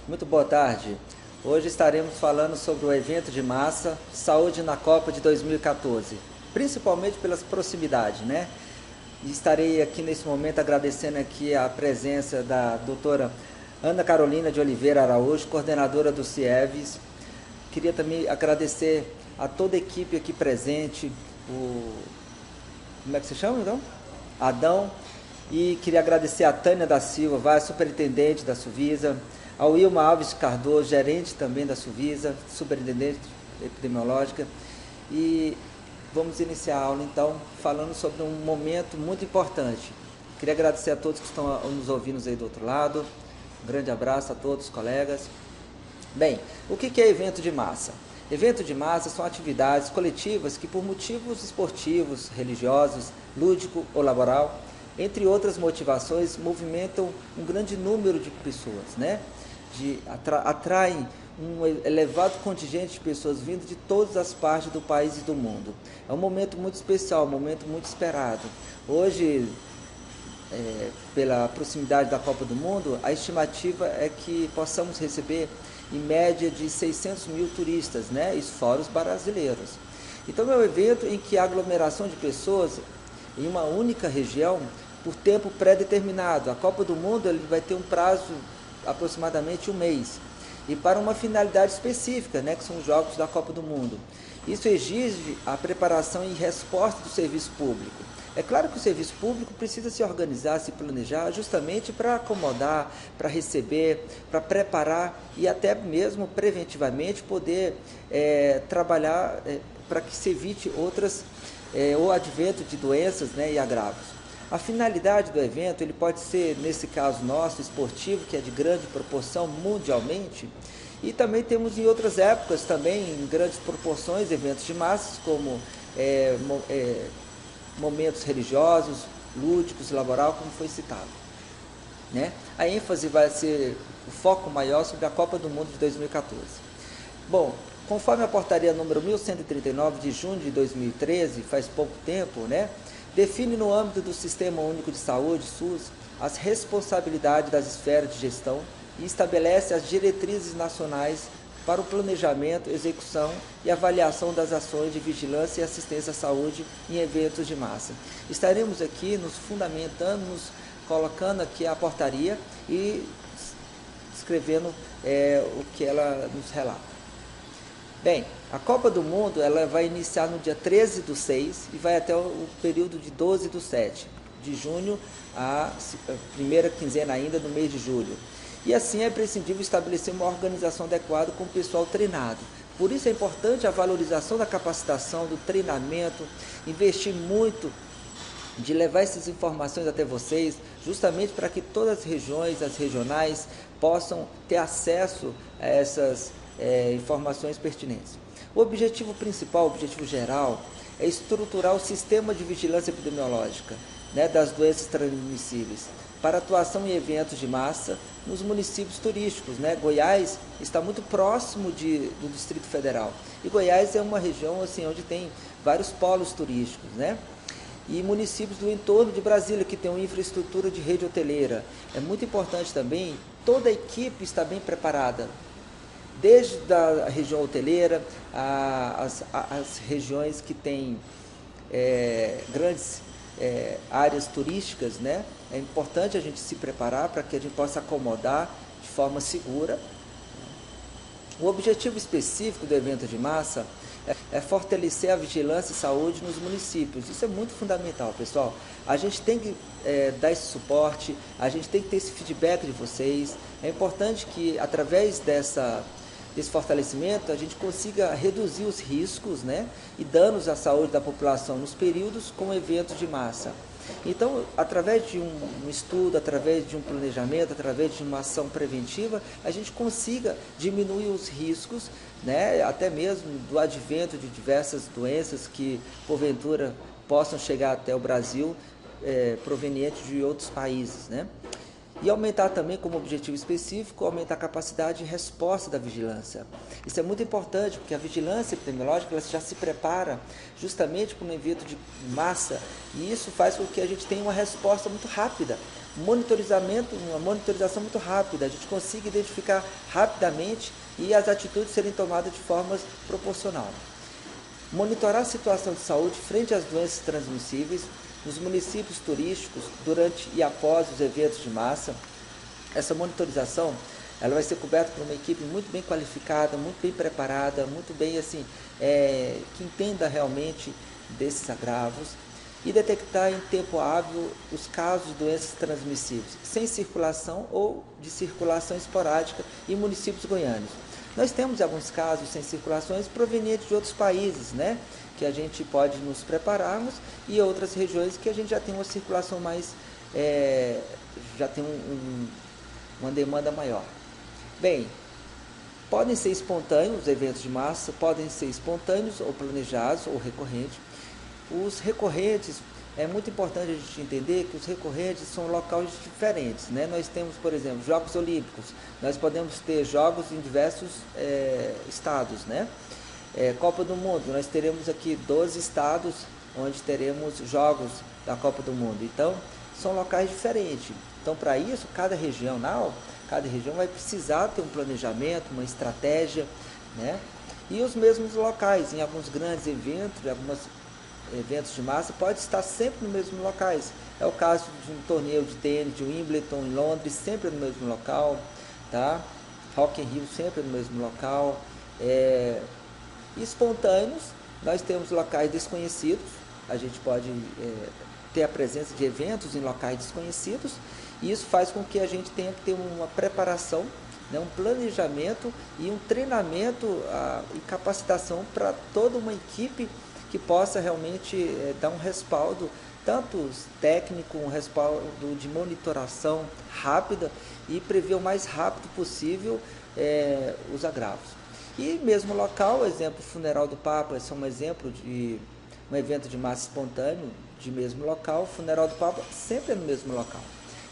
Muito boa tarde. Hoje estaremos falando sobre o evento de massa Saúde na Copa de 2014, principalmente pelas proximidades, né? E estarei aqui nesse momento agradecendo aqui a presença da doutora Ana Carolina de Oliveira Araújo, coordenadora do CIEVES. Queria também agradecer a toda a equipe aqui presente, como é que se chama então? Adão. E queria agradecer a Tânia da Silva, superintendente da Suvisa, ao Wilma Alves Cardoso, gerente também da Suvisa, superintendente epidemiológica. E vamos iniciar a aula então falando sobre um momento muito importante. Queria agradecer a todos que estão nos ouvindo aí do outro lado. Um grande abraço a todos os colegas. Bem, o que é evento de massa? Evento de massa são atividades coletivas que, por motivos esportivos, religiosos, lúdico ou laboral, entre outras motivações, movimentam um grande número de pessoas, né? Atraem um elevado contingente de pessoas vindo de todas as partes do país e do mundo. É um momento muito especial, um momento muito esperado. Hoje, pela proximidade da Copa do Mundo, a estimativa é que possamos receber em média de 600 mil turistas, né? Isso fora os brasileiros. Então é um evento em que a aglomeração de pessoas em uma única região por tempo pré-determinado. A Copa do Mundo ele vai ter um prazo aproximadamente um mês e para uma finalidade específica, né, que são os Jogos da Copa do Mundo. Isso exige a preparação e resposta do serviço público. É claro que o serviço público precisa se organizar, se planejar justamente para acomodar, para receber, para preparar e até mesmo preventivamente poder trabalhar para que se evite o advento de doenças, né, e agravos. A finalidade do evento ele pode ser, nesse caso nosso, esportivo, que é de grande proporção mundialmente, e também temos em outras épocas também em grandes proporções eventos de massas, como momentos religiosos, lúdicos, laboral, como foi citado, né? A ênfase vai ser o foco maior sobre a Copa do Mundo de 2014. Bom, conforme a portaria número 1139 de junho de 2013, faz pouco tempo, né? Define no âmbito do Sistema Único de Saúde, SUS, as responsabilidades das esferas de gestão e estabelece as diretrizes nacionais para o planejamento, execução e avaliação das ações de vigilância e assistência à saúde em eventos de massa. Estaremos aqui nos fundamentando, nos colocando aqui a portaria e escrevendo o que ela nos relata. Bem, a Copa do Mundo ela vai iniciar no dia 13/6 e vai até o período de 12/7, de junho à primeira quinzena ainda do mês de julho. E assim é imprescindível estabelecer uma organização adequada com o pessoal treinado. Por isso é importante a valorização da capacitação, do treinamento, investir muito de levar essas informações até vocês, justamente para que todas as regiões, as regionais, possam ter acesso a essas informações pertinentes. O objetivo principal, o objetivo geral, é estruturar o sistema de vigilância epidemiológica, né, das doenças transmissíveis para atuação em eventos de massa nos municípios turísticos, né? Goiás está muito próximo do Distrito Federal e Goiás é uma região assim, onde tem vários polos turísticos, né? E municípios do entorno de Brasília, que tem uma infraestrutura de rede hoteleira. É muito importante também, toda a equipe está bem preparada, desde a região hoteleira, as regiões que têm grandes áreas turísticas, né? É importante a gente se preparar para que a gente possa acomodar de forma segura. O objetivo específico do evento de massa é fortalecer a vigilância e saúde nos municípios. Isso é muito fundamental, pessoal. A gente tem que dar esse suporte, a gente tem que ter esse feedback de vocês. É importante que, através desse fortalecimento, a gente consiga reduzir os riscos, né, e danos à saúde da população nos períodos com eventos de massa. Então, através de um estudo, através de um planejamento, através de uma ação preventiva, a gente consiga diminuir os riscos, né, até mesmo do advento de diversas doenças que, porventura, possam chegar até o Brasil, provenientes de outros países, né? E aumentar também, como objetivo específico, aumentar a capacidade de resposta da vigilância. Isso é muito importante, porque a vigilância epidemiológica ela já se prepara justamente para um evento de massa, e isso faz com que a gente tenha uma resposta muito rápida, uma monitorização muito rápida, a gente consiga identificar rapidamente e as atitudes serem tomadas de forma proporcional. Monitorar a situação de saúde frente às doenças transmissíveis nos municípios turísticos durante e após os eventos de massa. Essa monitorização ela vai ser coberta por uma equipe muito bem qualificada, muito bem preparada, muito bem assim, que entenda realmente desses agravos e detectar em tempo hábil os casos de doenças transmissíveis sem circulação ou de circulação esporádica em municípios goianos. Nós temos alguns casos sem circulações provenientes de outros países, né? Que a gente pode nos prepararmos, e outras regiões que a gente já tem uma circulação mais, já tem uma demanda maior. Bem, podem ser espontâneos os eventos de massa, podem ser espontâneos ou planejados ou recorrentes. Os recorrentes, é muito importante a gente entender que os recorrentes são locais diferentes, né? Nós temos, por exemplo, Jogos Olímpicos, nós podemos ter jogos em diversos estados, né? Copa do Mundo, nós teremos aqui 12 estados onde teremos jogos da Copa do Mundo. Então, são locais diferentes. Então, para isso, cada região vai precisar ter um planejamento, uma estratégia, né? E os mesmos locais, em alguns grandes eventos, alguns eventos de massa, pode estar sempre nos mesmos locais. É o caso de um torneio de tênis, de Wimbledon em Londres, sempre no mesmo local, tá? Rock in Rio sempre no mesmo local. Espontâneos, nós temos locais desconhecidos, a gente pode ter a presença de eventos em locais desconhecidos, e isso faz com que a gente tenha que ter uma preparação, né, um planejamento e um treinamento e capacitação para toda uma equipe que possa realmente dar um respaldo, tanto técnico, um respaldo de monitoração rápida e prever o mais rápido possível os agravos. E mesmo local, exemplo, funeral do Papa, esse é um exemplo de um evento de massa espontâneo, de mesmo local, funeral do Papa sempre é no mesmo local.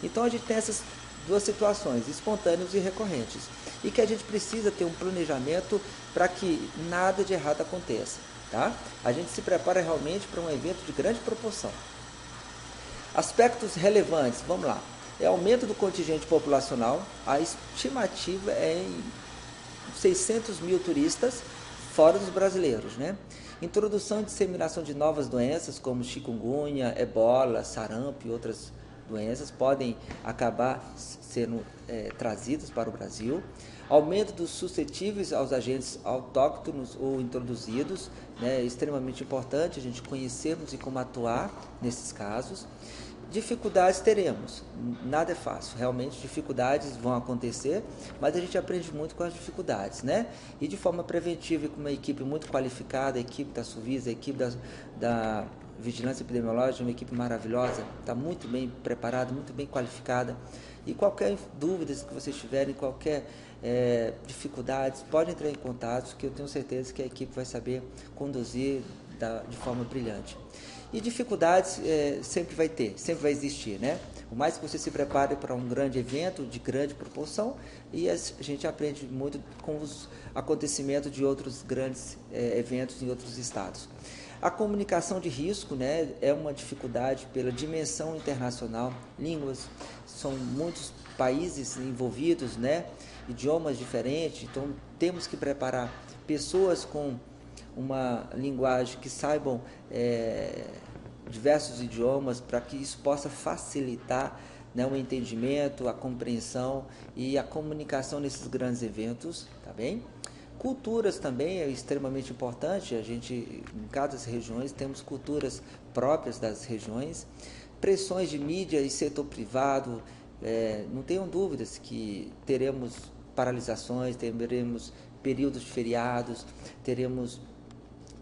Então a gente tem essas duas situações, espontâneos e recorrentes, e que a gente precisa ter um planejamento para que nada de errado aconteça, tá? A gente se prepara realmente para um evento de grande proporção. Aspectos relevantes, vamos lá, aumento do contingente populacional, a estimativa é em 600 mil turistas, fora dos brasileiros, né? Introdução e disseminação de novas doenças como chikungunya, ebola, sarampo e outras doenças podem acabar sendo trazidas para o Brasil. Aumento dos suscetíveis aos agentes autóctonos ou introduzidos, né? É extremamente importante a gente conhecermos e como atuar nesses casos. Dificuldades teremos, nada é fácil, realmente dificuldades vão acontecer, mas a gente aprende muito com as dificuldades, né? E de forma preventiva e com uma equipe muito qualificada, a equipe da Suvisa, a equipe da Vigilância Epidemiológica, uma equipe maravilhosa, está muito bem preparada, muito bem qualificada. E qualquer dúvida que vocês tiverem, qualquer dificuldades, pode entrar em contato, que eu tenho certeza que a equipe vai saber conduzir de forma brilhante. E dificuldades sempre vai ter, sempre vai existir, né? O mais que você se prepare para um grande evento de grande proporção, e a gente aprende muito com os acontecimentos de outros grandes eventos em outros estados. A comunicação de risco, né, é uma dificuldade pela dimensão internacional, línguas, são muitos países envolvidos, né, idiomas diferentes, então temos que preparar pessoas com uma linguagem que saibam diversos idiomas para que isso possa facilitar, né, o entendimento, a compreensão e a comunicação nesses grandes eventos, tá bem? Culturas também é extremamente importante, a gente em cada regiões temos culturas próprias das regiões, pressões de mídia e setor privado, não tenham dúvidas que teremos paralisações, teremos períodos de feriados, teremos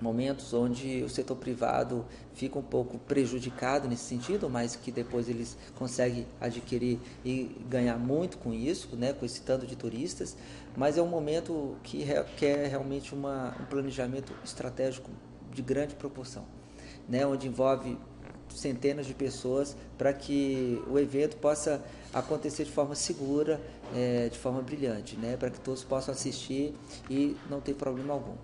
momentos onde o setor privado fica um pouco prejudicado nesse sentido, mas que depois eles conseguem adquirir e ganhar muito com isso, né, com esse tanto de turistas, mas é um momento que requer realmente um planejamento estratégico de grande proporção, né, onde envolve centenas de pessoas para que o evento possa acontecer de forma segura, de forma brilhante, né? Para que todos possam assistir e não ter problema algum.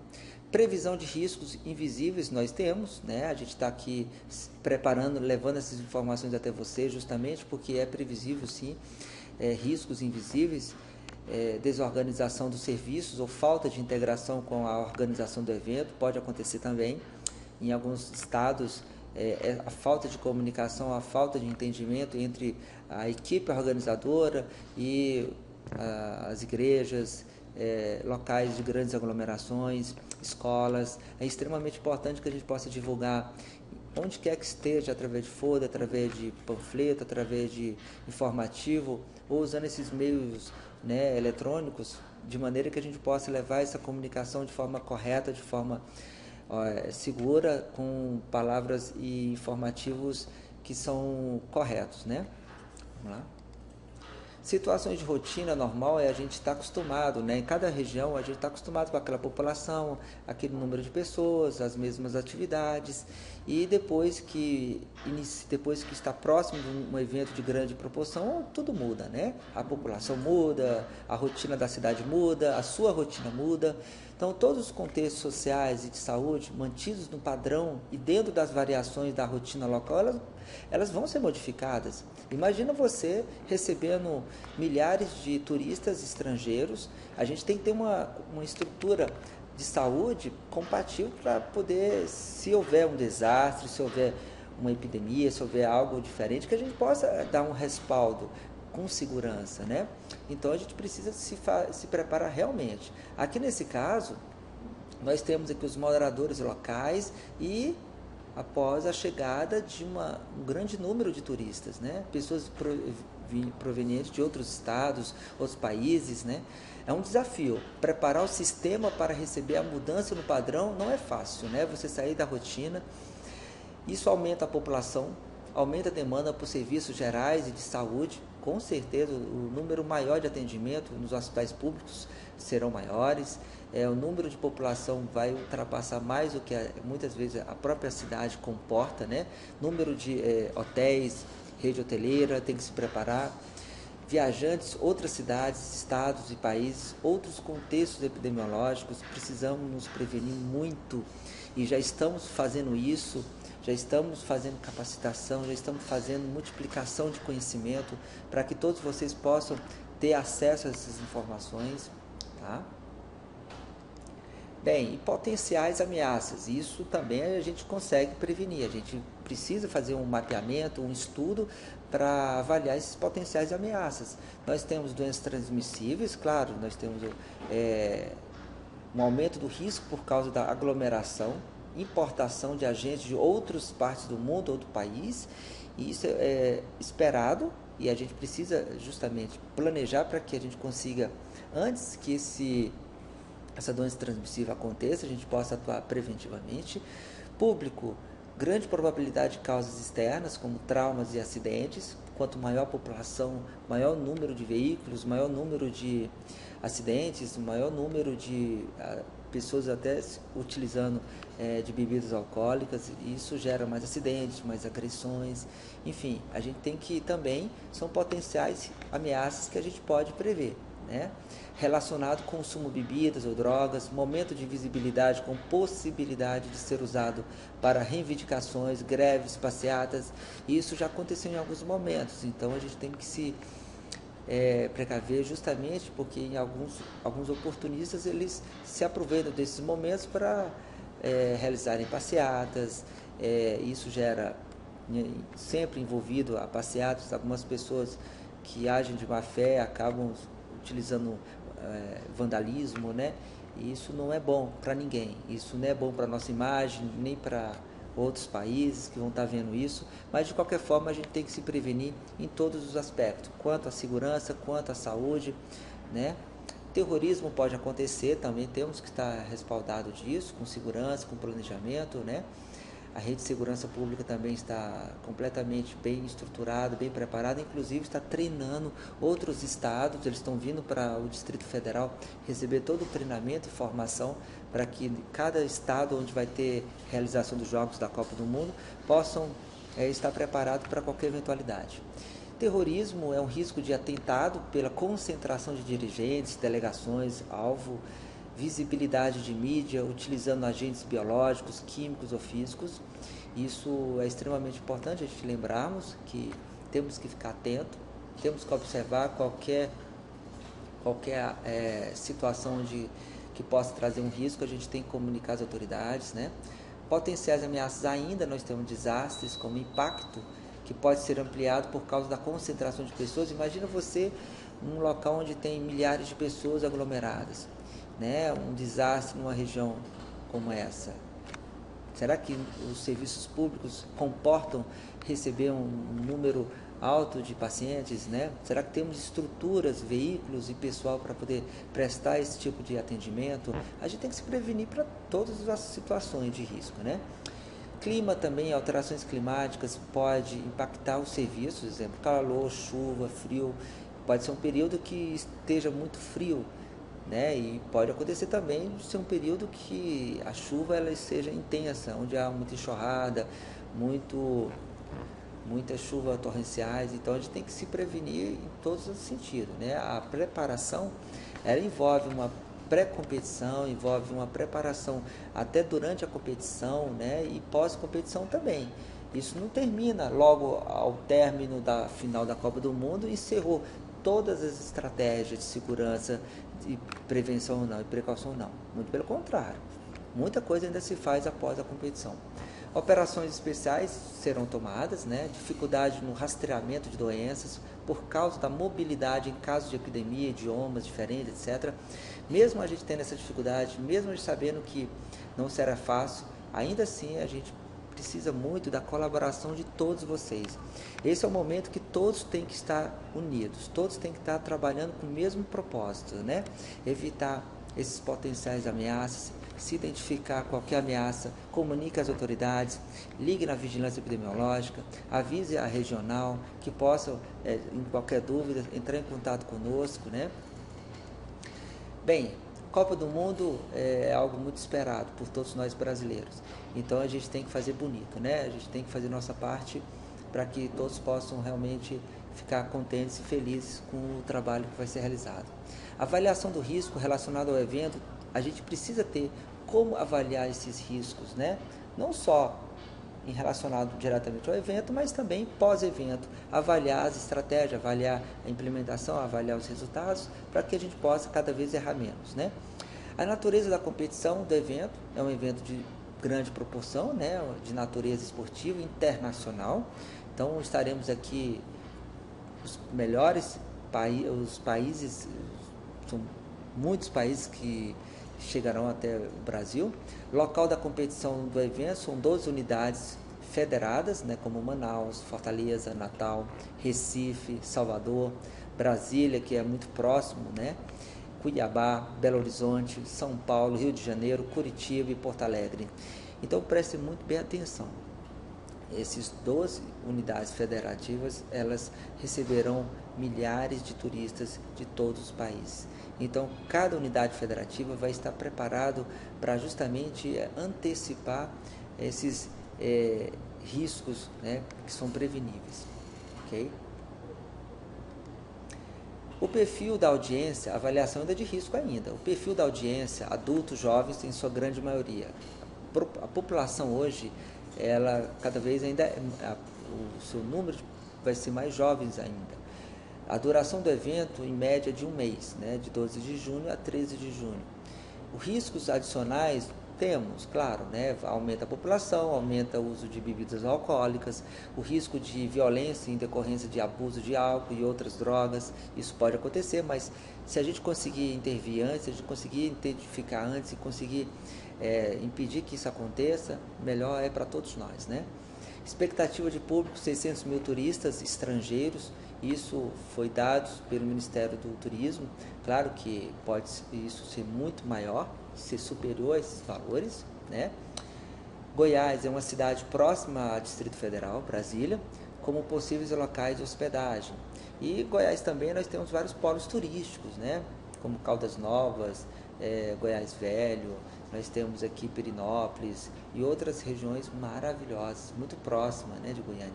Previsão de riscos invisíveis nós temos, né? A gente está aqui preparando, levando essas informações até você, justamente porque é previsível sim, riscos invisíveis, desorganização dos serviços ou falta de integração com a organização do evento, pode acontecer também. Em alguns estados, a falta de comunicação, a falta de entendimento entre a equipe organizadora e as igrejas, locais de grandes aglomerações, escolas. É extremamente importante que a gente possa divulgar onde quer que esteja, através de folha, através de panfleto, através de informativo, ou usando esses meios, né, eletrônicos, de maneira que a gente possa levar essa comunicação de forma correta, de forma segura, com palavras e informativos que são corretos, né? Vamos lá. Situações de rotina normal a gente está acostumado, né? Em cada região a gente está acostumado com aquela população, aquele número de pessoas, as mesmas atividades, e depois que está próximo de um evento de grande proporção, tudo muda, né? A população muda, a rotina da cidade muda, a sua rotina muda. Então, todos os contextos sociais e de saúde mantidos no padrão e dentro das variações da rotina local, elas vão ser modificadas. Imagina você recebendo milhares de turistas estrangeiros. A gente tem que ter uma estrutura de saúde compatível para poder, se houver um desastre, se houver uma epidemia, se houver algo diferente, que a gente possa dar um respaldo com segurança, né? Então a gente precisa se preparar realmente. Aqui nesse caso, nós temos aqui os moderadores locais e após a chegada de um grande número de turistas, né? Pessoas provenientes de outros estados, outros países, né? É um desafio. Preparar o sistema para receber a mudança no padrão não é fácil, né? Você sair da rotina. Isso aumenta a população, aumenta a demanda por serviços gerais e de saúde. Com certeza, o número maior de atendimento nos hospitais públicos serão maiores. O número de população vai ultrapassar mais do que muitas vezes a própria cidade comporta, né? Número de hotéis, rede hoteleira tem que se preparar. Viajantes, outras cidades, estados e países, outros contextos epidemiológicos, precisamos nos prevenir muito e já estamos fazendo isso. Já estamos fazendo capacitação, já estamos fazendo multiplicação de conhecimento para que todos vocês possam ter acesso a essas informações, tá? Bem, e potenciais ameaças, isso também a gente consegue prevenir, a gente precisa fazer um mapeamento, um estudo para avaliar esses potenciais ameaças. Nós temos doenças transmissíveis, claro, nós temos um aumento do risco por causa da aglomeração, importação de agentes de outras partes do mundo ou do país, e isso é esperado e a gente precisa justamente planejar para que a gente consiga, antes que essa doença transmissível aconteça, a gente possa atuar preventivamente. Público, grande probabilidade de causas externas, como traumas e acidentes. Quanto maior a população, maior número de veículos, maior número de acidentes, maior número de pessoas até utilizando de bebidas alcoólicas, e isso gera mais acidentes, mais agressões, enfim, a gente tem que também, são potenciais ameaças que a gente pode prever, né? Relacionado com consumo de bebidas ou drogas, momento de visibilidade com possibilidade de ser usado para reivindicações, greves, passeatas, e isso já aconteceu em alguns momentos, então a gente tem que se precaver justamente porque em alguns oportunistas eles se aproveitam desses momentos para realizarem passeatas, isso gera sempre envolvido a passeatas, algumas pessoas que agem de má fé acabam utilizando vandalismo, né? E isso não é bom para ninguém, isso não é bom para a nossa imagem, nem para outros países que vão estar vendo isso, mas de qualquer forma a gente tem que se prevenir em todos os aspectos, quanto à segurança, quanto à saúde, né? Terrorismo pode acontecer, também temos que estar respaldado disso, com segurança, com planejamento, né? A rede de segurança pública também está completamente bem estruturada, bem preparada, inclusive está treinando outros estados, eles estão vindo para o Distrito Federal receber todo o treinamento e formação para que cada estado onde vai ter realização dos Jogos da Copa do Mundo possam é estar preparado para qualquer eventualidade. Terrorismo é um risco de atentado pela concentração de dirigentes, delegações, alvo, visibilidade de mídia, utilizando agentes biológicos, químicos ou físicos. Isso é extremamente importante a gente lembrarmos que temos que ficar atento, temos que observar qualquer situação que possa trazer um risco, a gente tem que comunicar às autoridades, né? Potenciais ameaças ainda, nós temos desastres como impacto, que pode ser ampliado por causa da concentração de pessoas. Imagina você num local onde tem milhares de pessoas aglomeradas, né? Um desastre numa região como essa. Será que os serviços públicos comportam receber um número alto de pacientes, né? Será que temos estruturas, veículos e pessoal para poder prestar esse tipo de atendimento? A gente tem que se prevenir para todas as situações de risco, né? Clima também, alterações climáticas pode impactar os serviços, exemplo, calor, chuva, frio. Pode ser um período que esteja muito frio, né? E pode acontecer também de ser um período que a chuva ela seja intensa, onde há muita enxurrada, muita chuva torrenciais. Então a gente tem que se prevenir em todos os sentidos, né? A preparação ela envolve uma pré-competição, envolve uma preparação até durante a competição, né? E pós-competição também. Isso não termina logo ao término da final da Copa do Mundo e encerrou todas as estratégias de segurança, de prevenção não e precaução não. Muito pelo contrário. Muita coisa ainda se faz após a competição. Operações especiais serão tomadas, né? Dificuldade no rastreamento de doenças por causa da mobilidade em caso de epidemia, idiomas diferentes, etc. Mesmo a gente tendo essa dificuldade, mesmo a gente sabendo que não será fácil, ainda assim a gente precisa muito da colaboração de todos vocês. Esse é o momento que todos têm que estar unidos, todos têm que estar trabalhando com o mesmo propósito, né? Evitar esses potenciais ameaças, se identificar qualquer ameaça, comunique às autoridades, ligue na vigilância epidemiológica, avise a regional que possa, em qualquer dúvida, entrar em contato conosco, né? Bem, Copa do Mundo é algo muito esperado por todos nós brasileiros. Então a gente tem que fazer bonito, né? A gente tem que fazer nossa parte para que todos possam realmente ficar contentes e felizes com o trabalho que vai ser realizado. A avaliação do risco relacionado ao evento, a gente precisa ter como avaliar esses riscos, né? Não só em relacionado diretamente ao evento, mas também pós-evento, avaliar as estratégias, avaliar a implementação, avaliar os resultados, para que a gente possa cada vez errar menos, né? A natureza da competição do evento é um evento de grande proporção, né? De natureza esportiva internacional. Então estaremos aqui os melhores os países, são muitos países que chegarão até o Brasil. Local da competição do evento são 12 unidades federadas, né, como Manaus, Fortaleza, Natal, Recife, Salvador, Brasília, que é muito próximo, né, Cuiabá, Belo Horizonte, São Paulo, Rio de Janeiro, Curitiba e Porto Alegre. Então preste muito bem atenção. Essas 12 unidades federativas, elas receberão milhares de turistas de todos os países. Então, cada unidade federativa vai estar preparado para justamente antecipar esses riscos, né, que são preveníveis. Okay? O perfil da audiência, a avaliação ainda é de risco ainda. O perfil da audiência, adultos, jovens, em sua grande maioria. A população hoje, ela cada vez ainda, o seu número vai ser mais jovens ainda. A duração do evento, em média, de um mês, né, de 12 de junho a 13 de junho. Os riscos adicionais temos, claro, né, aumenta a população, aumenta o uso de bebidas alcoólicas, o risco de violência em decorrência de abuso de álcool e outras drogas, isso pode acontecer, mas se a gente conseguir intervir antes, se a gente conseguir identificar antes e conseguir impedir que isso aconteça, melhor é para todos nós, né? Expectativa de público, 600 mil turistas estrangeiros, isso foi dado pelo Ministério do Turismo. Claro que pode isso ser muito maior, ser superior a esses valores, né? Goiás é uma cidade próxima ao Distrito Federal, Brasília, como possíveis locais de hospedagem. E Goiás também nós temos vários polos turísticos, né? Como Caldas Novas, Goiás Velho, nós temos aqui Perinópolis e outras regiões maravilhosas, muito próximas, né, de Goiânia.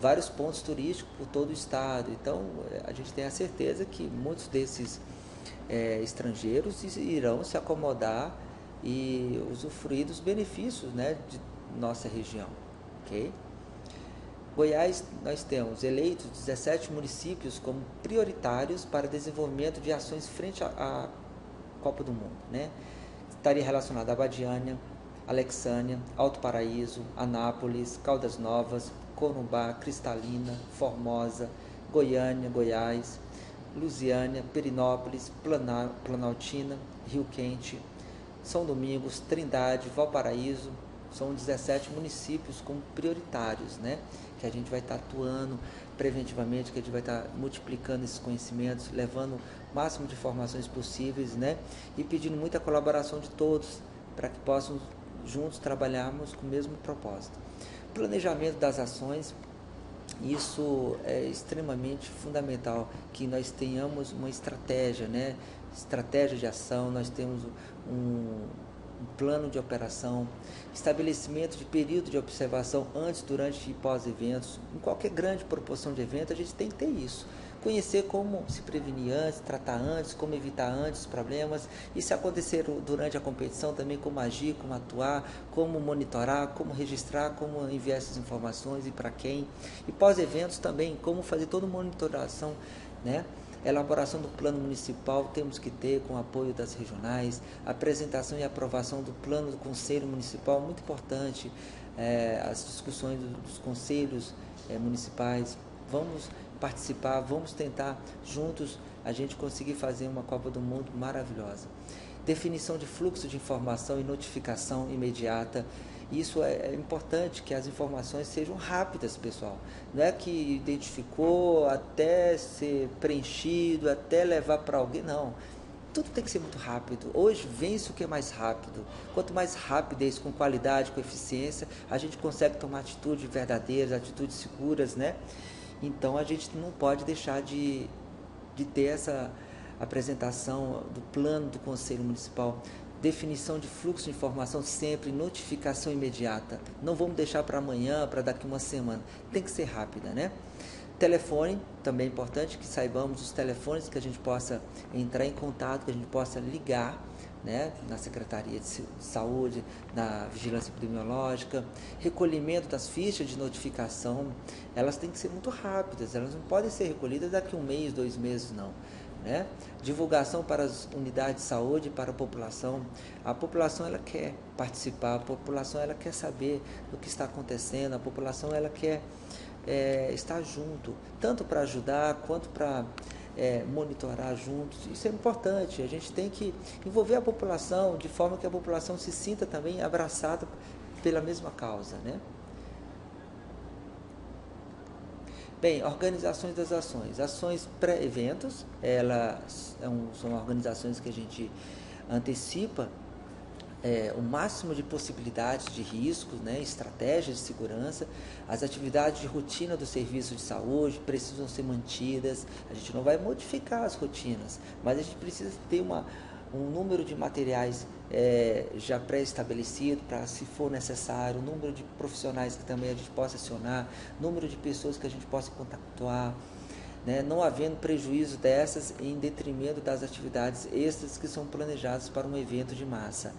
Vários pontos turísticos por todo o estado, então a gente tem a certeza que muitos desses estrangeiros irão se acomodar e usufruir dos benefícios, né, de nossa região, ok? Goiás, nós temos eleitos 17 municípios como prioritários para desenvolvimento de ações frente à Copa do Mundo, né? Estaria relacionado a Abadiânia, Alexânia, Alto Paraíso, Anápolis, Caldas Novas, Corumbá, Cristalina, Formosa, Goiânia, Goiás, Lusiânia, Perinópolis, Planaltina, Rio Quente, São Domingos, Trindade, Valparaíso. São 17 municípios como prioritários, né? Que a gente vai estar atuando preventivamente, que a gente vai estar multiplicando esses conhecimentos, levando o máximo de informações possíveis, né? E pedindo muita colaboração de todos para que possam juntos trabalharmos com o mesmo propósito. Planejamento das ações, isso é extremamente fundamental, que nós tenhamos uma estratégia, né? Estratégia de ação, nós temos um plano de operação, estabelecimento de período de observação antes, durante e pós-eventos. Em qualquer grande proporção de evento, a gente tem que ter isso. Conhecer como se prevenir antes, tratar antes, como evitar antes os problemas, e se acontecer durante a competição também, como agir, como atuar, como monitorar, como registrar, como enviar essas informações e para quem. E pós-eventos também, como fazer toda a monitoração, né? Elaboração do plano municipal temos que ter com o apoio das regionais, apresentação e aprovação do plano do conselho municipal, muito importante, as discussões dos conselhos municipais. Vamos participar, vamos tentar juntos a gente conseguir fazer uma Copa do Mundo maravilhosa. Definição de fluxo de informação e notificação imediata. Isso é importante, que as informações sejam rápidas, pessoal. Não é que identificou até ser preenchido, até levar para alguém, não. Tudo tem que ser muito rápido. Hoje vence o que é mais rápido. Quanto mais rapidez, com qualidade, com eficiência, a gente consegue tomar atitudes verdadeiras, atitudes seguras, né? Então a gente não pode deixar de ter essa apresentação do plano do Conselho Municipal. Definição de fluxo de informação sempre, notificação imediata. Não vamos deixar para amanhã, para daqui uma semana. Tem que ser rápida, né? Telefone, também é importante que saibamos os telefones que a gente possa entrar em contato, que a gente possa ligar, né? Na Secretaria de Saúde, na Vigilância Epidemiológica. Recolhimento das fichas de notificação, elas têm que ser muito rápidas, elas não podem ser recolhidas daqui 1 mês, 2 meses, não. Né? Divulgação para as unidades de saúde, para a população. A população ela quer participar, a população ela quer saber do que está acontecendo, a população ela quer estar junto, tanto para ajudar quanto para monitorar juntos. Isso é importante, a gente tem que envolver a população de forma que a população se sinta também abraçada pela mesma causa, né? Bem, organizações das ações. Ações pré-eventos, elas são organizações que a gente antecipa o máximo de possibilidades de riscos, né, estratégias de segurança. As atividades de rotina do serviço de saúde precisam ser mantidas. A gente não vai modificar as rotinas, mas a gente precisa ter um número de materiais já pré-estabelecido para, se for necessário, o número de profissionais que também a gente possa acionar, número de pessoas que a gente possa contactar, né, não havendo prejuízo dessas em detrimento das atividades extras que são planejadas para um evento de massa.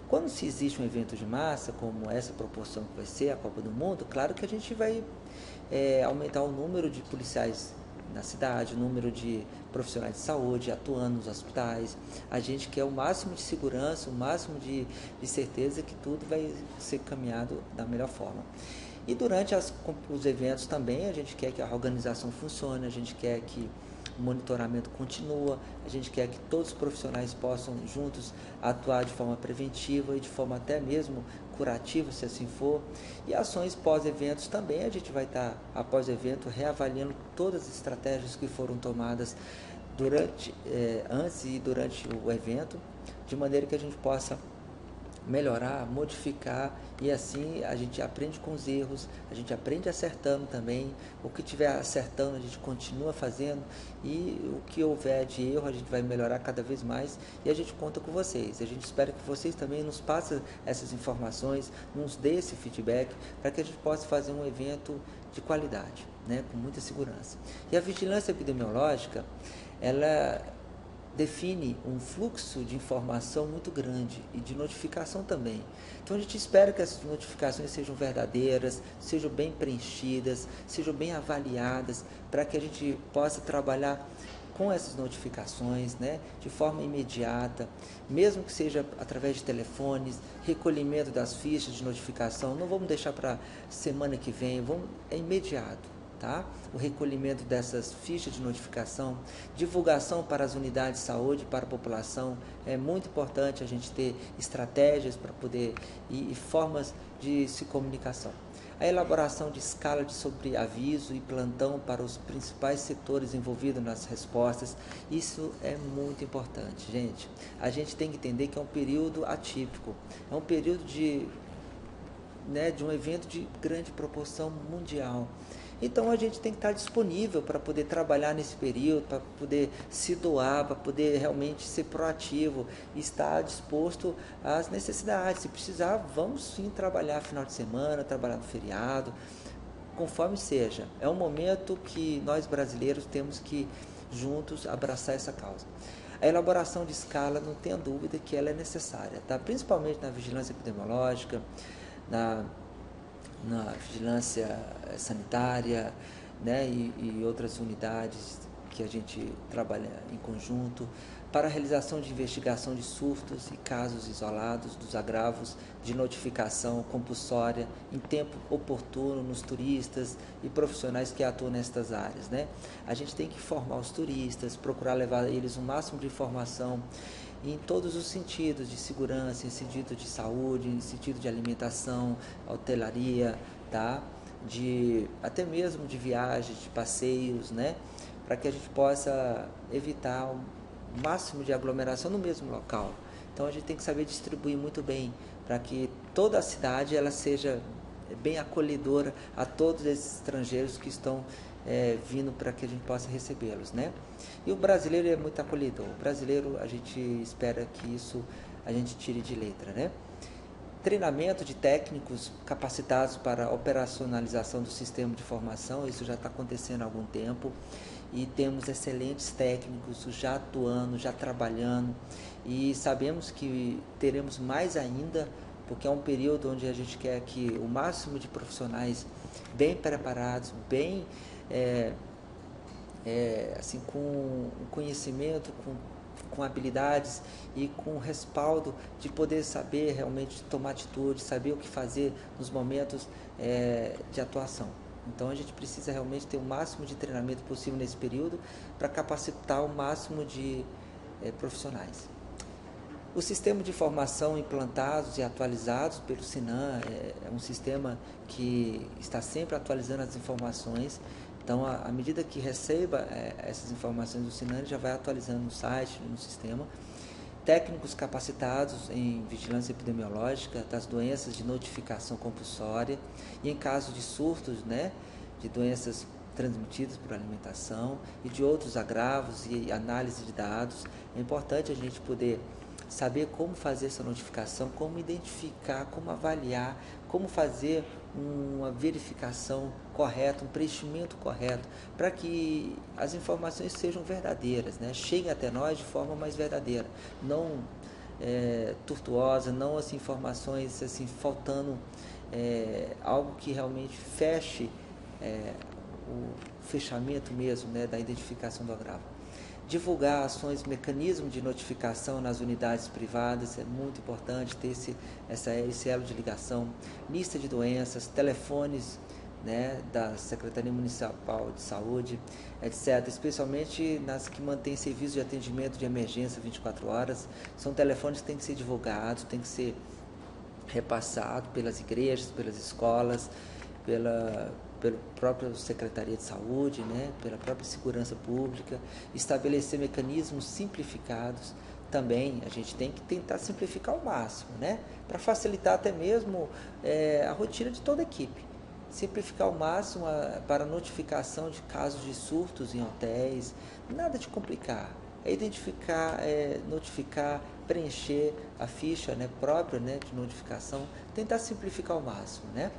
Quando se existe um evento de massa, como essa proporção que vai ser a Copa do Mundo, claro que a gente vai aumentar o número de policiais na cidade, o número de profissionais de saúde atuando nos hospitais. A gente quer o máximo de segurança, o máximo de certeza que tudo vai ser caminhado da melhor forma. E durante os eventos também a gente quer que a organização funcione, a gente quer que o monitoramento continue, a gente quer que todos os profissionais possam juntos atuar de forma preventiva e de forma até mesmo curativa, se assim for. E ações pós-eventos também, a gente vai estar, após o evento, reavaliando todas as estratégias que foram tomadas antes e durante o evento, de maneira que a gente possa melhorar, modificar, e assim a gente aprende com os erros, a gente aprende acertando também. O que tiver acertando a gente continua fazendo, e o que houver de erro a gente vai melhorar cada vez mais, e a gente conta com vocês. A gente espera que vocês também nos passem essas informações, nos dê esse feedback, para que a gente possa fazer um evento de qualidade, né, com muita segurança. E a vigilância epidemiológica, ela define um fluxo de informação muito grande e de notificação também. Então a gente espera que essas notificações sejam verdadeiras, sejam bem preenchidas, sejam bem avaliadas, para que a gente possa trabalhar com essas notificações, né, de forma imediata, mesmo que seja através de telefones, recolhimento das fichas de notificação. Não vamos deixar para semana que vem, é imediato. Tá? O recolhimento dessas fichas de notificação, divulgação para as unidades de saúde, para a população. É muito importante a gente ter estratégias para poder e formas de se comunicação. A elaboração de escala de sobreaviso e plantão para os principais setores envolvidos nas respostas, isso é muito importante, gente. A gente tem que entender que é um período atípico, é um período de um evento de grande proporção mundial. Então a gente tem que estar disponível para poder trabalhar nesse período, para poder se doar, para poder realmente ser proativo, estar disposto às necessidades. Se precisar, vamos sim trabalhar final de semana, trabalhar no feriado, conforme seja. É um momento que nós brasileiros temos que juntos abraçar essa causa. A elaboração de escala, não tenha dúvida que ela é necessária, tá? Principalmente na vigilância epidemiológica, na vigilância sanitária, né, e outras unidades que a gente trabalha em conjunto, para a realização de investigação de surtos e casos isolados dos agravos de notificação compulsória em tempo oportuno nos turistas e profissionais que atuam nestas áreas, né? A gente tem que informar os turistas, procurar levar a eles o máximo de informação em todos os sentidos, de segurança, em sentido de saúde, em sentido de alimentação, hotelaria, tá? Até mesmo de viagens, de passeios, né? Para que a gente possa evitar o máximo de aglomeração no mesmo local. Então a gente tem que saber distribuir muito bem, para que toda a cidade ela seja bem acolhedora a todos esses estrangeiros que estão vindo, para que a gente possa recebê-los, né? E o brasileiro é muito acolhedor. O brasileiro, a gente espera que isso a gente tire de letra, né? Treinamento de técnicos capacitados para a operacionalização do sistema de formação, isso já está acontecendo há algum tempo, e temos excelentes técnicos já atuando, já trabalhando, e sabemos que teremos mais ainda, porque é um período onde a gente quer que o máximo de profissionais bem preparados, bem assim, com conhecimento, com habilidades e com respaldo de poder saber realmente tomar atitude, saber o que fazer nos momentos de atuação. Então a gente precisa realmente ter o máximo de treinamento possível nesse período para capacitar o máximo de profissionais. O sistema de informação implantados e atualizados pelo SINAM é um sistema que está sempre atualizando as informações. Então, à medida que receba essas informações do SINAM, ele já vai atualizando no site, no sistema. Técnicos capacitados em vigilância epidemiológica das doenças de notificação compulsória e em caso de surtos, né, de doenças transmitidas por alimentação e de outros agravos e análise de dados. É importante a gente poder saber como fazer essa notificação, como identificar, como avaliar, como fazer uma verificação correta, um preenchimento correto, para que as informações sejam verdadeiras, né? Cheguem até nós de forma mais verdadeira, não tortuosa, não assim, informações assim, faltando algo que realmente feche o fechamento mesmo, né, da identificação do agravo. Divulgar ações, mecanismos de notificação nas unidades privadas, é muito importante ter esse elo de ligação, lista de doenças, telefones, né, da Secretaria Municipal de Saúde, etc., especialmente nas que mantêm serviço de atendimento de emergência 24 horas, são telefones que têm que ser divulgados, têm que ser repassados pelas igrejas, pelas escolas, pela própria Secretaria de Saúde, né, pela própria Segurança Pública, estabelecer mecanismos simplificados, também a gente tem que tentar simplificar ao máximo, né? Para facilitar até mesmo a rotina de toda a equipe. Simplificar ao máximo para notificação de casos de surtos em hotéis, nada de complicar. É identificar, notificar, preencher a ficha, né, própria, né, de notificação, tentar simplificar ao máximo, né?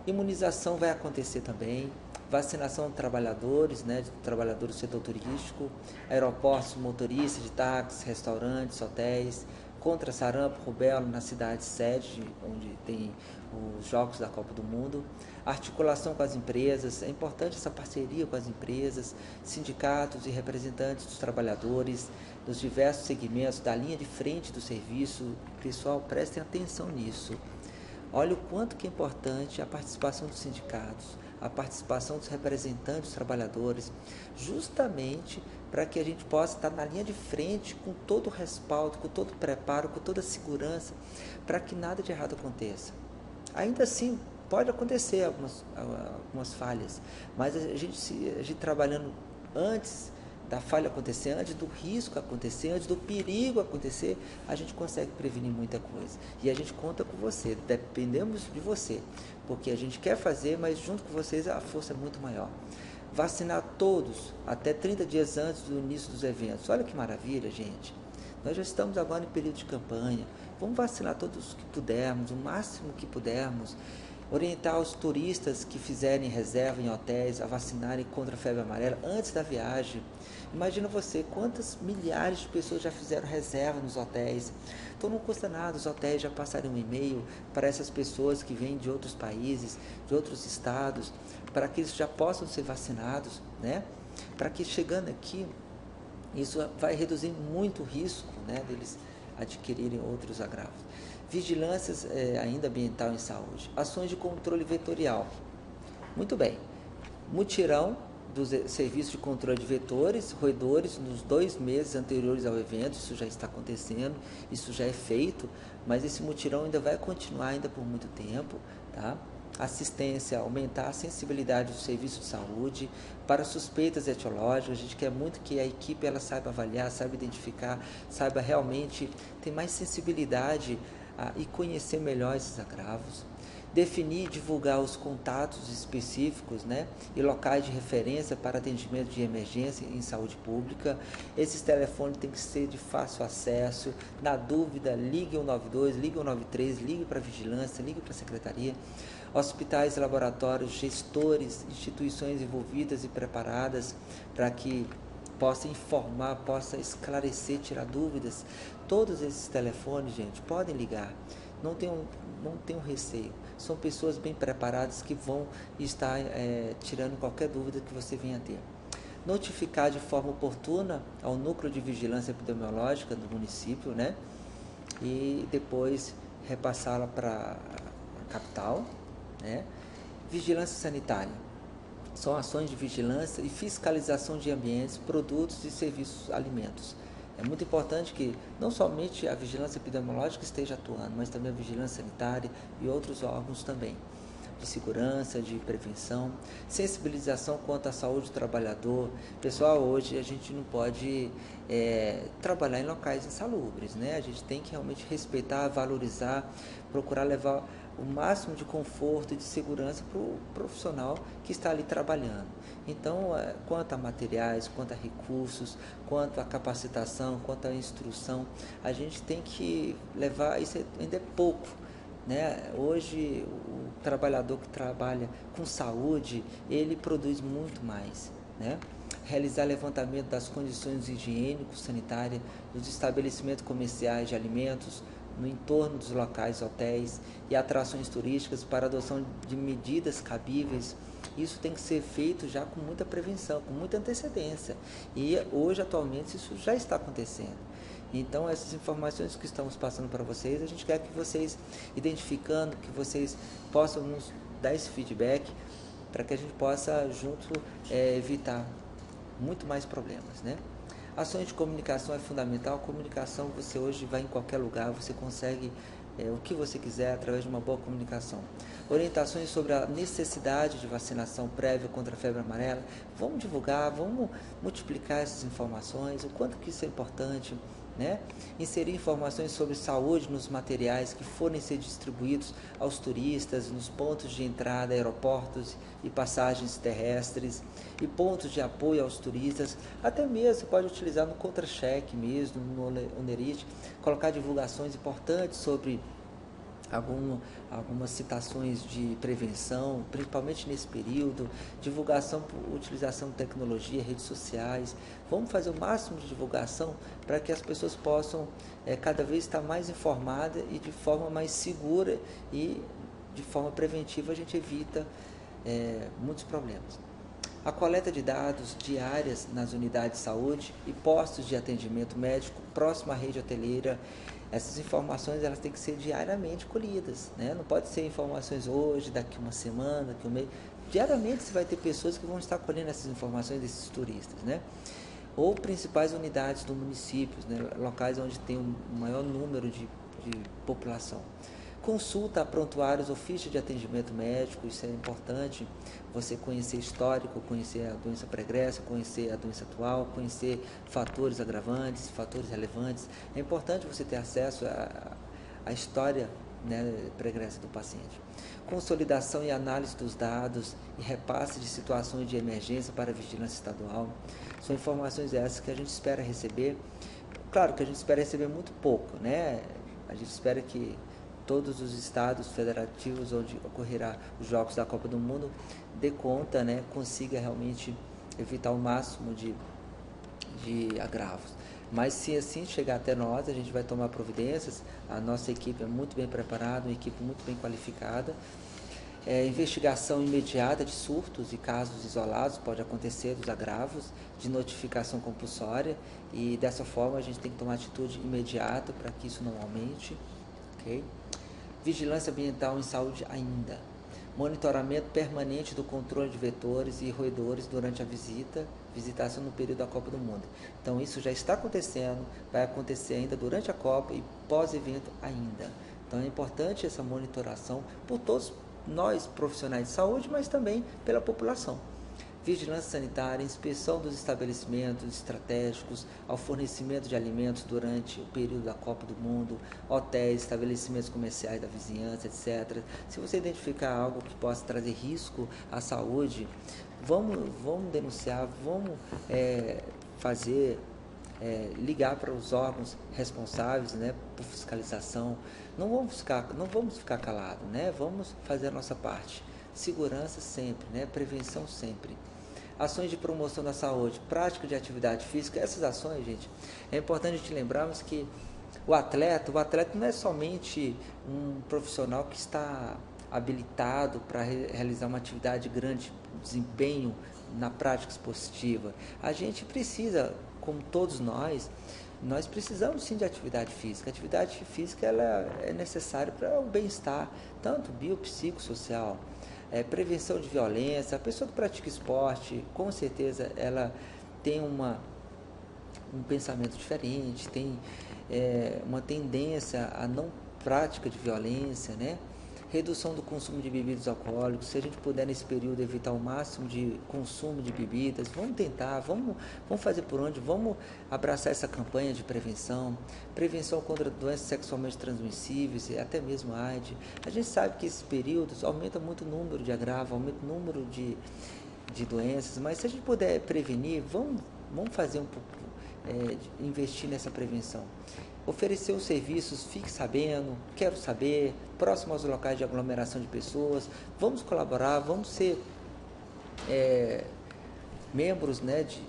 Imunização vai acontecer também, vacinação de trabalhadores, né, de trabalhadores do setor turístico, aeroportos, motoristas de táxis, restaurantes, hotéis, contra sarampo, rubéola na cidade sede, onde tem os Jogos da Copa do Mundo, articulação com as empresas, é importante essa parceria com as empresas, sindicatos e representantes dos trabalhadores, dos diversos segmentos, da linha de frente do serviço. Pessoal, prestem atenção nisso. Olha o quanto que é importante a participação dos sindicatos, a participação dos representantes dos trabalhadores, justamente para que a gente possa estar na linha de frente com todo o respaldo, com todo o preparo, com toda a segurança, para que nada de errado aconteça. Ainda assim, pode acontecer algumas falhas, mas a gente trabalhando antes da falha acontecer, antes do risco acontecer, antes do perigo acontecer, a gente consegue prevenir muita coisa. E a gente conta com você, dependemos de você, porque a gente quer fazer, mas junto com vocês a força é muito maior. Vacinar todos até 30 dias antes do início dos eventos. Olha que maravilha, gente. Nós já estamos agora em período de campanha. Vamos vacinar todos que pudermos, o máximo que pudermos. Orientar os turistas que fizerem reserva em hotéis a vacinarem contra a febre amarela antes da viagem. Imagina você, quantas milhares de pessoas já fizeram reserva nos hotéis. Então não custa nada os hotéis já passarem um e-mail para essas pessoas que vêm de outros países, de outros estados, para que eles já possam ser vacinados, né? Para que chegando aqui, isso vai reduzir muito o risco, né, deles adquirirem outros agravos. Vigilâncias ainda ambiental em saúde. Ações de controle vetorial. Muito bem. Mutirão dos serviços de controle de vetores, roedores, nos 2 meses anteriores ao evento. Isso já está acontecendo, isso já é feito, mas esse mutirão ainda vai continuar ainda por muito tempo, tá? Assistência, aumentar a sensibilidade do serviço de saúde para suspeitas etiológicas. A gente quer muito que a equipe ela saiba avaliar, saiba identificar, saiba realmente ter mais sensibilidade e conhecer melhor esses agravos. Definir e divulgar os contatos específicos, né, e locais de referência para atendimento de emergência em saúde pública. Esses telefones têm que ser de fácil acesso. Na dúvida, ligue 192, ligue 193, ligue para a vigilância, ligue para a secretaria. Hospitais, laboratórios, gestores, instituições envolvidas e preparadas para que possa informar, possa esclarecer, tirar dúvidas. Todos esses telefones, gente, podem ligar. Não tenham receio. São pessoas bem preparadas que vão estar tirando qualquer dúvida que você venha a ter. Notificar de forma oportuna ao núcleo de vigilância epidemiológica do município, né? E depois repassá-la para a capital, né? Vigilância sanitária. São ações de vigilância e fiscalização de ambientes, produtos e serviços, alimentos. É muito importante que não somente a vigilância epidemiológica esteja atuando, mas também a vigilância sanitária e outros órgãos também, de segurança, de prevenção, sensibilização quanto à saúde do trabalhador. Pessoal, hoje a gente não pode trabalhar em locais insalubres, né? A gente tem que realmente respeitar, valorizar, procurar levar o máximo de conforto e de segurança para o profissional que está ali trabalhando. Então, quanto a materiais, quanto a recursos, quanto a capacitação, quanto a instrução, a gente tem que levar, isso ainda é pouco, né? Hoje, o trabalhador que trabalha com saúde, ele produz muito mais, né? Realizar levantamento das condições higiênico-sanitárias dos estabelecimentos comerciais de alimentos, no entorno dos locais, hotéis e atrações turísticas para adoção de medidas cabíveis. Isso tem que ser feito já com muita prevenção, com muita antecedência. E hoje, atualmente, isso já está acontecendo. Então, essas informações que estamos passando para vocês, a gente quer que vocês, identificando, que vocês possam nos dar esse feedback para que a gente possa, junto, evitar muito mais problemas, né? Ações de comunicação é fundamental. Comunicação, você hoje vai em qualquer lugar, você consegue o que você quiser através de uma boa comunicação. Orientações sobre a necessidade de vacinação prévia contra a febre amarela. Vamos divulgar, vamos multiplicar essas informações, o quanto que isso é importante, né? Inserir informações sobre saúde nos materiais que forem ser distribuídos aos turistas, nos pontos de entrada, aeroportos e passagens terrestres, e pontos de apoio aos turistas. Até mesmo você pode utilizar no contra-cheque mesmo, no Onerite, colocar divulgações importantes sobre algumas citações de prevenção, principalmente nesse período, divulgação por utilização de tecnologia, redes sociais. Vamos fazer o máximo de divulgação para que as pessoas possam cada vez estar mais informadas e de forma mais segura, e de forma preventiva a gente evita muitos problemas. A coleta de dados diárias nas unidades de saúde e postos de atendimento médico próximo à rede hoteleira. Essas informações elas têm que ser diariamente colhidas, né? Não pode ser informações hoje, daqui uma semana, daqui um mês. Diariamente você vai ter pessoas que vão estar colhendo essas informações desses turistas, né? Ou principais unidades do município, né? Locais onde tem um maior número de população. Consulta a prontuários ou ficha de atendimento médico, isso é importante, você conhecer histórico, conhecer a doença pregressa, conhecer a doença atual, conhecer fatores agravantes, fatores relevantes. É importante você ter acesso à história, né, pregressa do paciente. Consolidação e análise dos dados e repasse de situações de emergência para a vigilância estadual. São informações essas que a gente espera receber. Claro que a gente espera receber muito pouco, né? A gente espera que todos os estados federativos onde ocorrerá os Jogos da Copa do Mundo dê conta, né, consiga realmente evitar o máximo de agravos. Mas se assim chegar até nós, a gente vai tomar providências. A nossa equipe é muito bem preparada, uma equipe muito bem qualificada. Investigação imediata de surtos e casos isolados pode acontecer dos agravos, de notificação compulsória, e dessa forma a gente tem que tomar atitude imediata para que isso não aumente. Okay? Vigilância ambiental em saúde ainda. Monitoramento permanente do controle de vetores e roedores durante a visitação no período da Copa do Mundo. Então isso já está acontecendo, vai acontecer ainda durante a Copa e pós-evento ainda. Então é importante essa monitoração por todos nós profissionais de saúde, mas também pela população. Vigilância sanitária, inspeção dos estabelecimentos estratégicos, ao fornecimento de alimentos durante o período da Copa do Mundo, hotéis, estabelecimentos comerciais da vizinhança, etc. Se você identificar algo que possa trazer risco à saúde, vamos denunciar, vamos ligar para os órgãos responsáveis, né, por fiscalização. Não vamos ficar calados, né? Vamos fazer a nossa parte. Segurança sempre, né? Prevenção sempre. Ações de promoção da saúde, prática de atividade física. Essas ações, gente, é importante a gente lembrarmos que o atleta não é somente um profissional que está habilitado para realizar uma atividade de grande desempenho na prática esportiva. A gente precisa, como todos nós precisamos sim de atividade física. A atividade física ela é necessária para o bem-estar, tanto biopsicossocial, prevenção de violência. A pessoa que pratica esporte, com certeza, ela tem um pensamento diferente, tem uma tendência à não prática de violência, né? Redução do consumo de bebidas alcoólicas. Se a gente puder nesse período evitar o máximo de consumo de bebidas, vamos tentar, vamos fazer por onde, vamos abraçar essa campanha de prevenção contra doenças sexualmente transmissíveis e até mesmo AIDS. A gente sabe que esses períodos aumenta muito o número de agravos, aumenta o número de doenças, mas se a gente puder prevenir, vamos fazer um pouco, investir nessa prevenção. Oferecer os serviços, fique sabendo, quero saber, próximo aos locais de aglomeração de pessoas. Vamos colaborar, vamos ser membros, né, de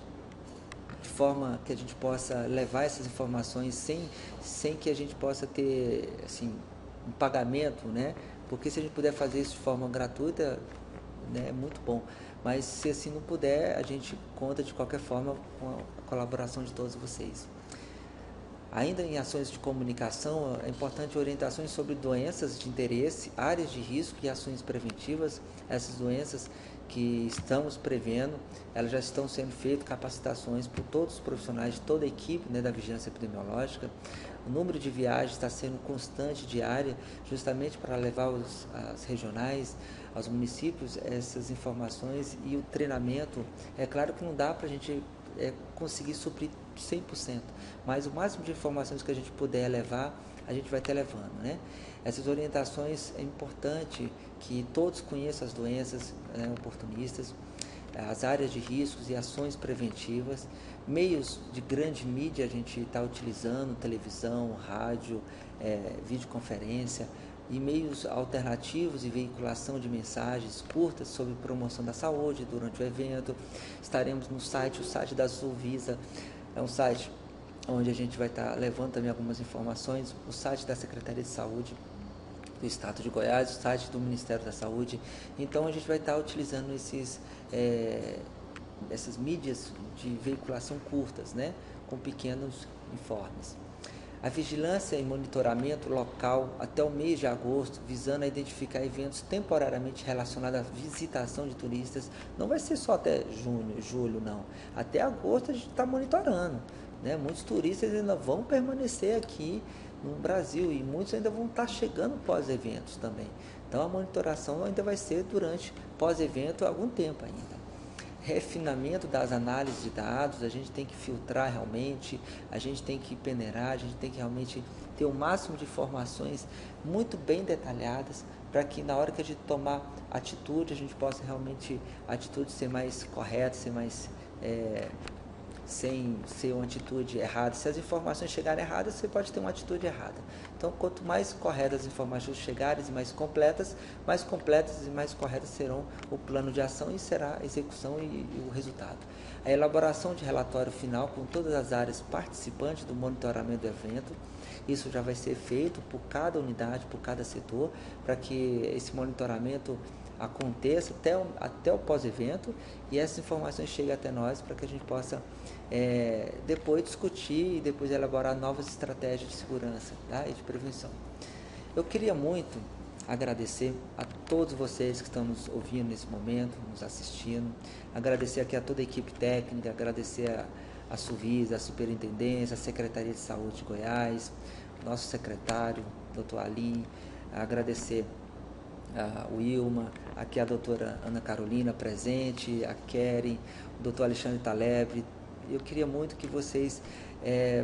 forma que a gente possa levar essas informações sem que a gente possa ter assim, um pagamento, né? Porque se a gente puder fazer isso de forma gratuita, né, é muito bom. Mas se assim não puder, a gente conta de qualquer forma com a colaboração de todos vocês. Ainda em ações de comunicação, é importante orientações sobre doenças de interesse, áreas de risco e ações preventivas. Essas doenças que estamos prevendo, elas já estão sendo feitas capacitações por todos os profissionais de toda a equipe, né, da vigilância epidemiológica. O número de viagens está sendo constante, diária, justamente para levar às regionais, aos municípios, essas informações e o treinamento. É claro que não dá para a gente conseguir suprir 100%, mas o máximo de informações que a gente puder levar, a gente vai estar levando, né? Essas orientações é importante que todos conheçam as doenças, né, oportunistas, as áreas de riscos e ações preventivas, meios de grande mídia a gente está utilizando, televisão, rádio, videoconferência, e meios alternativos e veiculação de mensagens curtas sobre promoção da saúde durante o evento. Estaremos no site, o site da Sulvisa, é um site onde a gente vai estar levando também algumas informações, o site da Secretaria de Saúde do Estado de Goiás, o site do Ministério da Saúde. Então a gente vai estar utilizando essas mídias de veiculação curtas, né, com pequenos informes. A vigilância e monitoramento local até o mês de agosto, visando a identificar eventos temporariamente relacionados à visitação de turistas, não vai ser só até junho, julho, não. Até agosto a gente está monitorando, né? Muitos turistas ainda vão permanecer aqui no Brasil e muitos ainda vão estar chegando pós-eventos também. Então a monitoração ainda vai ser durante pós-evento algum tempo ainda. Refinamento das análises de dados, a gente tem que filtrar realmente, a gente tem que peneirar, a gente tem que realmente ter o máximo de informações muito bem detalhadas para que na hora que a gente tomar atitude, a gente possa realmente a atitude ser mais correta, ser mais sem ser uma atitude errada. Se as informações chegarem erradas, você pode ter uma atitude errada. Então, quanto mais corretas as informações chegarem e mais completas e mais corretas serão o plano de ação e será a execução e o resultado. A elaboração de relatório final com todas as áreas participantes do monitoramento do evento. Isso já vai ser feito por cada unidade, por cada setor, para que esse monitoramento aconteça até o pós-evento e essas informações cheguem até nós para que a gente possa depois discutir e depois elaborar novas estratégias de segurança, tá? E de prevenção. Eu queria muito agradecer a todos vocês que estão nos ouvindo nesse momento, nos assistindo, agradecer aqui a toda a equipe técnica, agradecer a Sulvisa, a Superintendência, a Secretaria de Saúde de Goiás, nosso secretário, Dr. Ali, agradecer a Wilma, aqui a doutora Ana Carolina presente, a Keren, o doutor Alexandre Taleb. Eu queria muito que vocês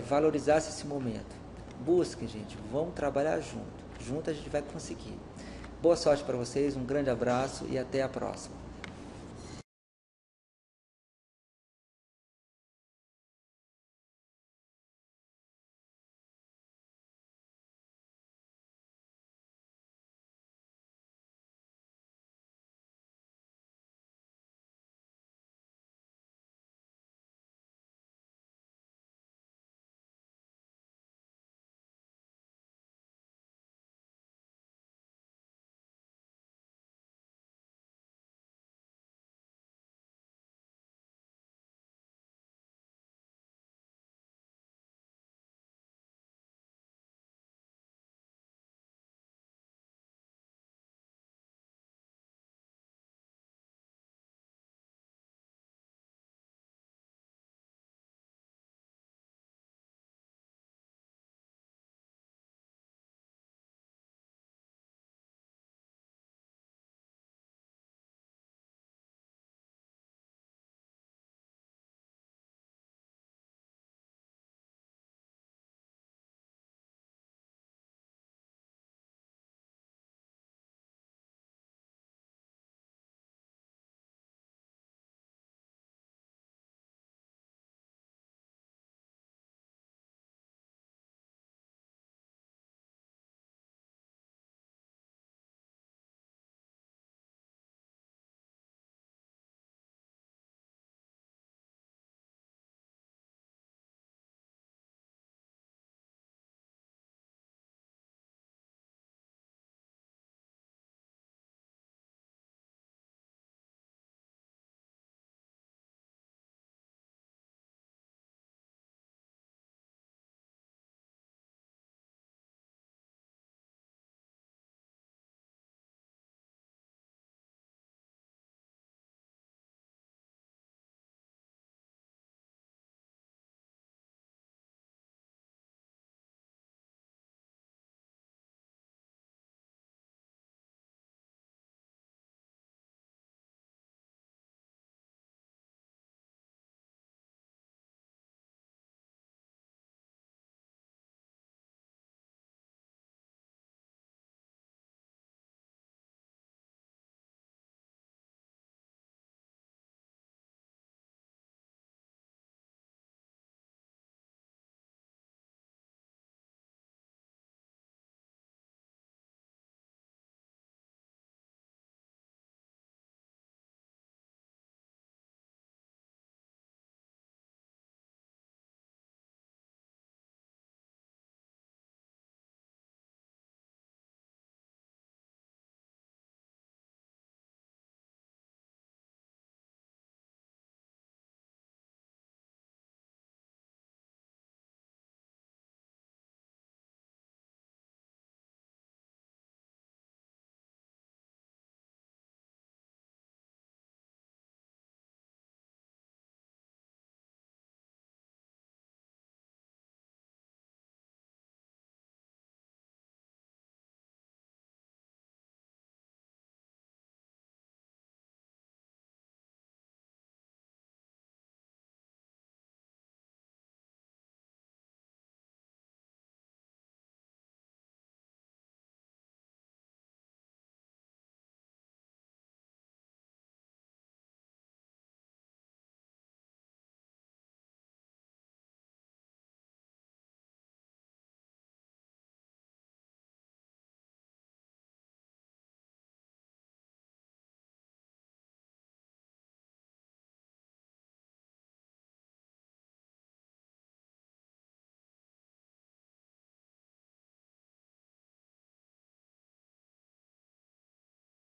valorizassem esse momento. Busquem, gente, vamos trabalhar junto. Junto a gente vai conseguir. Boa sorte para vocês, um grande abraço e até a próxima.